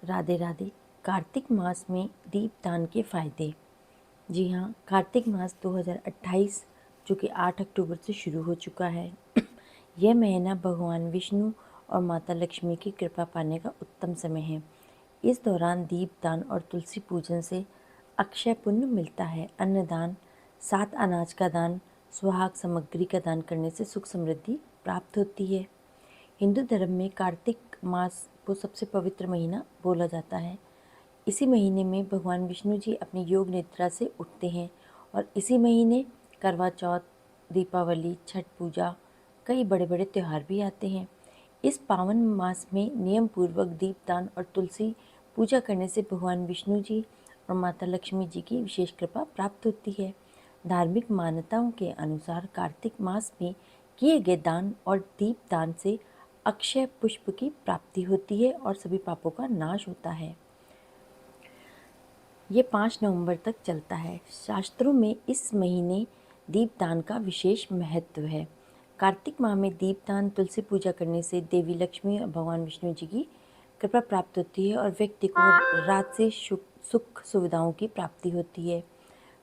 राधे राधे। कार्तिक मास में दीपदान के फायदे। जी हाँ, कार्तिक मास 2028 जो कि 8 अक्टूबर से शुरू हो चुका है। यह महीना भगवान विष्णु और माता लक्ष्मी की कृपा पाने का उत्तम समय है। इस दौरान दीपदान और तुलसी पूजन से अक्षय पुण्य मिलता है। अन्नदान, 7 अनाज का दान, सुहाग सामग्री का दान करने से सुख समृद्धि प्राप्त होती है। हिंदू धर्म में कार्तिक मास को सबसे पवित्र महीना बोला जाता है। इसी महीने में भगवान विष्णु जी अपनी योग निद्रा से उठते हैं और इसी महीने करवा चौथ, दीपावली, छठ पूजा, कई बड़े बड़े त्यौहार भी आते हैं। इस पावन मास में नियम पूर्वक दीपदान और तुलसी पूजा करने से भगवान विष्णु जी और माता लक्ष्मी जी की विशेष कृपा प्राप्त होती है। धार्मिक मान्यताओं के अनुसार कार्तिक मास में किए गए दान और दीपदान से अक्षय पुष्प की प्राप्ति होती है और सभी पापों का नाश होता है। ये 5 नवंबर तक चलता है। शास्त्रों में इस महीने दीपदान का विशेष महत्व है। कार्तिक माह में दीपदान, तुलसी पूजा करने से देवी लक्ष्मी और भगवान विष्णु जी की कृपा प्राप्त होती है और व्यक्ति को रात से सुख सुविधाओं की प्राप्ति होती है।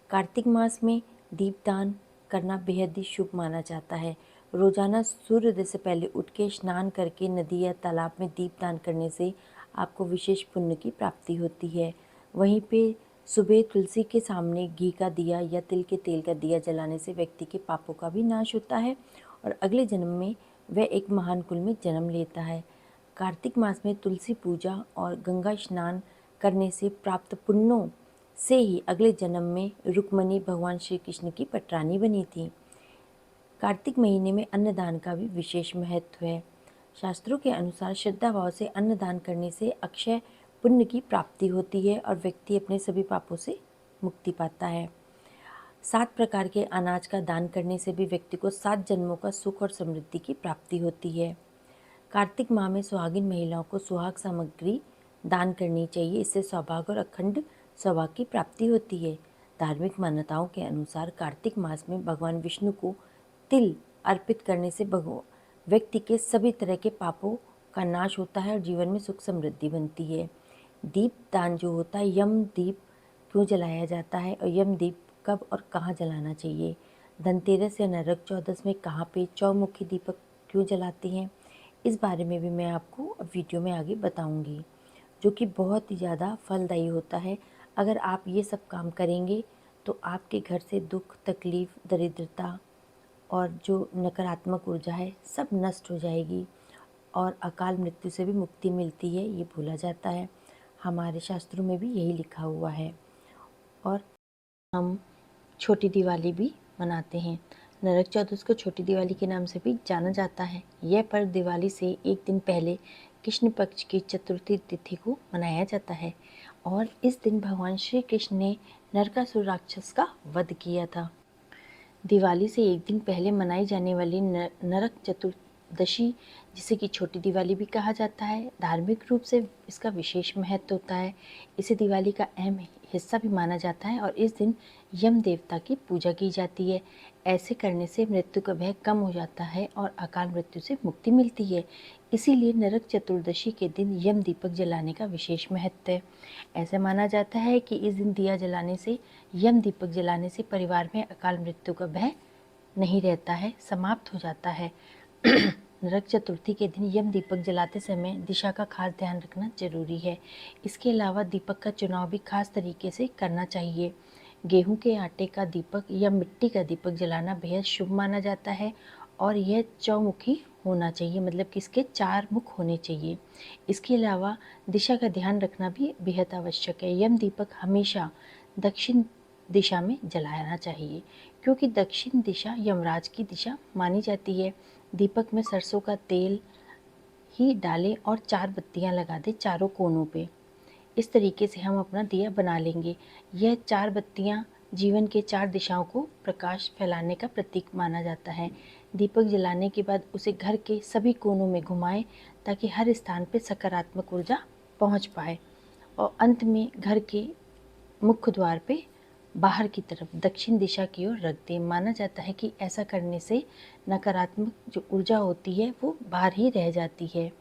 कार्तिक मास में दीपदान करना बेहद ही शुभ माना जाता है। रोजाना सूर्योदय से पहले उठ के स्नान करके नदी या तालाब में दीपदान करने से आपको विशेष पुण्य की प्राप्ति होती है। वहीं पे सुबह तुलसी के सामने घी का दिया या तिल के तेल का दिया जलाने से व्यक्ति के पापों का भी नाश होता है और अगले जन्म में वह एक महान कुल में जन्म लेता है। कार्तिक मास में तुलसी पूजा और गंगा स्नान करने से प्राप्त पुण्यों से ही अगले जन्म में रुक्मणी भगवान श्री कृष्ण की पटरानी बनी थी। कार्तिक महीने में अन्नदान का भी विशेष महत्व है। शास्त्रों के अनुसार श्रद्धा भाव से अन्नदान करने से अक्षय पुण्य की प्राप्ति होती है और व्यक्ति अपने सभी पापों से मुक्ति पाता है। 7 प्रकार के अनाज का दान करने से भी व्यक्ति को 7 जन्मों का सुख और समृद्धि की प्राप्ति होती है। कार्तिक माह में सुहागिन महिलाओं को सुहाग सामग्री दान करनी चाहिए। इससे सौभाग्य और अखंड सौभाग्य की प्राप्ति होती है। धार्मिक मान्यताओं के अनुसार कार्तिक मास में भगवान विष्णु को तिल अर्पित करने से व्यक्ति के सभी तरह के पापों का नाश होता है और जीवन में सुख समृद्धि बनती है। दीप दान जो होता है, यम दीप क्यों जलाया जाता है और यम दीप कब और कहाँ जलाना चाहिए, धनतेरस या नरक चौदस में कहाँ पे चौमुखी दीपक क्यों जलाते हैं, इस बारे में भी मैं आपको वीडियो में आगे बताऊंगी, जो कि बहुत ही ज़्यादा फलदायी होता है। अगर आप ये सब काम करेंगे तो आपके घर से दुख, तकलीफ़, दरिद्रता और जो नकारात्मक ऊर्जा है सब नष्ट हो जाएगी और अकाल मृत्यु से भी मुक्ति मिलती है। ये भूला जाता है, हमारे शास्त्रों में भी यही लिखा हुआ है। और हम छोटी दिवाली भी मनाते हैं। नरक चौदस को छोटी दिवाली के नाम से भी जाना जाता है। यह पर्व दिवाली से एक दिन पहले कृष्ण पक्ष की चतुर्थी तिथि को मनाया जाता है और इस दिन भगवान श्री कृष्ण ने नरकासुर राक्षस का वध किया था। दिवाली से एक दिन पहले मनाई जाने वाली नरक चतुर्दशी, जिसे कि छोटी दिवाली भी कहा जाता है, धार्मिक रूप से इसका विशेष महत्व होता है। इसे दिवाली का अहम हिस्सा भी माना जाता है और इस दिन यम देवता की पूजा की जाती है। ऐसे करने से मृत्यु का भय कम हो जाता है और अकाल मृत्यु से मुक्ति मिलती है। इसीलिए नरक चतुर्दशी के दिन यम दीपक जलाने का विशेष महत्व है। ऐसा माना जाता है कि इस दिन दिया जलाने से, यम दीपक जलाने से परिवार में अकाल मृत्यु का भय नहीं रहता है, समाप्त हो जाता है। नरक चतुर्थी के दिन यम दीपक जलाते समय दिशा का खास ध्यान रखना जरूरी है। इसके अलावा दीपक का चुनाव भी खास तरीके से करना चाहिए। गेहूं के आटे का दीपक या मिट्टी का दीपक जलाना बेहद शुभ माना जाता है और यह चौमुखी होना चाहिए, मतलब कि इसके 4 मुख होने चाहिए। इसके अलावा दिशा का ध्यान रखना भी बेहद आवश्यक है। यम दीपक हमेशा दक्षिण दिशा में जलाना चाहिए क्योंकि दक्षिण दिशा यमराज की दिशा मानी जाती है। दीपक में सरसों का तेल ही डालें और 4 बत्तियां लगा दें चारों कोनों पे। इस तरीके से हम अपना दिया बना लेंगे। यह 4 बत्तियां जीवन के 4 दिशाओं को प्रकाश फैलाने का प्रतीक माना जाता है। दीपक जलाने के बाद उसे घर के सभी कोनों में घुमाएं ताकि हर स्थान पे सकारात्मक ऊर्जा पहुंच पाए और अंत में घर के मुख्य द्वार पे बाहर की तरफ दक्षिण दिशा की ओर रख दें। माना जाता है कि ऐसा करने से नकारात्मक जो ऊर्जा होती है वो बाहर ही रह जाती है।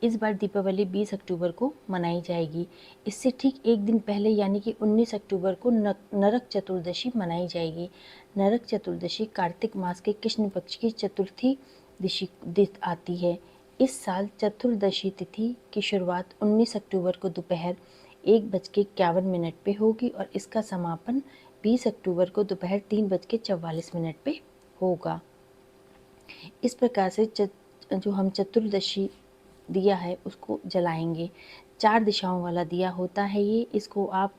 इस बार दीपावली 20 अक्टूबर को मनाई जाएगी। इससे ठीक एक दिन पहले यानी कि 19 अक्टूबर को नरक चतुर्दशी मनाई जाएगी। नरक चतुर्दशी कार्तिक मास के कृष्ण पक्ष की चतुर्थी तिथि आती है। इस साल चतुर्दशी तिथि की शुरुआत 19 अक्टूबर को दोपहर 1:51 पे होगी और इसका समापन 20 अक्टूबर को दोपहर 3:44 पे होगा। इस प्रकार से जो हम चतुर्दशी दिया है उसको जलाएंगे। 4 दिशाओं वाला दिया होता है ये। इसको आप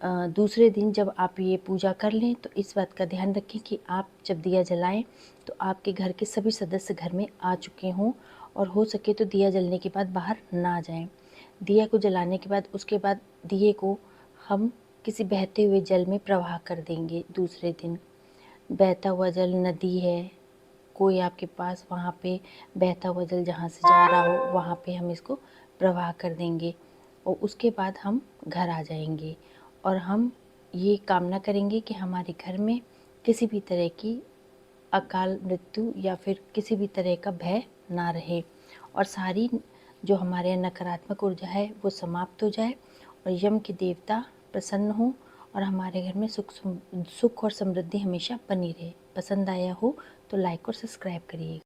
दूसरे दिन जब आप ये पूजा कर लें तो इस बात का ध्यान रखें कि आप जब दिया जलाएं तो आपके घर के सभी सदस्य घर में आ चुके हों और हो सके तो दिया जलने के बाद बाहर ना जाएं। दिया को जलाने के बाद उसके बाद दिए को हम किसी बहते हुए जल में प्रवाह कर देंगे। दूसरे दिन बहता हुआ जल नदी है, कोई आपके पास वहाँ पे बहता हुआ जल जहाँ से जा रहा हो वहाँ पे हम इसको प्रवाह कर देंगे और उसके बाद हम घर आ जाएंगे और हम ये कामना करेंगे कि हमारे घर में किसी भी तरह की अकाल मृत्यु या फिर किसी भी तरह का भय ना रहे और सारी जो हमारे नकारात्मक ऊर्जा है वो समाप्त हो जाए और यम के देवता प्रसन्न हों और हमारे घर में सुख और समृद्धि हमेशा बनी रहे। पसंद आया हो तो लाइक और सब्सक्राइब करिए।